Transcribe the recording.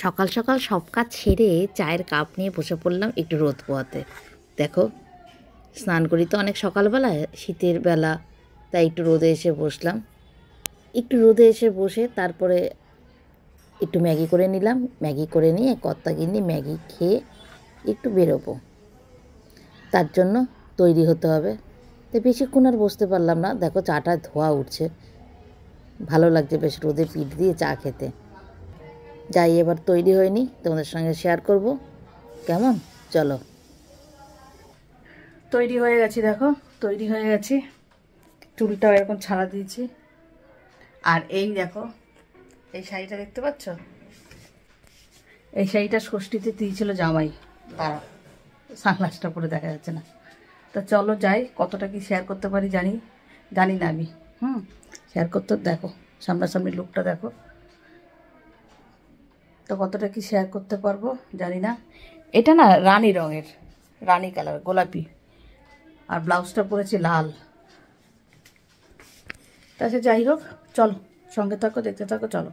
সকাল সকাল সব কাজ ছেড়ে চায়ের কাপ নিয়ে বসে পড়লাম একটু রোদ পোয়াতে। দেখো, স্নান করি তো অনেক সকালবেলায়, শীতের বেলা, তাই একটু রোদে এসে বসলাম। একটু রোদে এসে বসে তারপরে একটু ম্যাগি করে নিলাম। ম্যাগি করে নিয়ে কর্তাগিন্নি ম্যাগি খেয়ে একটু বেরোবো, তার জন্য তৈরি হতে হবে। তো বেশিক্ষণ আর বসতে পারলাম না। দেখো, চাটা ধোয়া উঠছে, ভালো লাগছে বেশ রোদে পিঠ দিয়ে চা খেতে। যাই, এবার তৈরি হয়নি, তোমাদের সঙ্গে শেয়ার করব। কেমন? চলো। তৈরি হয়ে গেছি, দেখো তৈরি হয়ে গেছি। চুলটাও এরকম ছাড়া দিয়েছি। আর এই দেখো, এই শাড়িটা দেখতে পাচ্ছ? এই শাড়িটা ষষ্ঠীতে দিয়েছিল জামাই। তারা সানগ্লাসটা পরে দেখা যাচ্ছে না। তা চলো যাই, কতটা কি শেয়ার করতে পারি জানি না আমি। শেয়ার করতে, দেখো সামনাসামনি লুকটা দেখো তো, কতটা কি শেয়ার করতে পারবো জানি না। এটা না রানী রঙের, রানী কালার, গোলাপি। আর ব্লাউজটা পরেছি লাল। তাছাড়া যাই হোক, চলো সঙ্গে থাকো, দেখতে থাকো, চলো।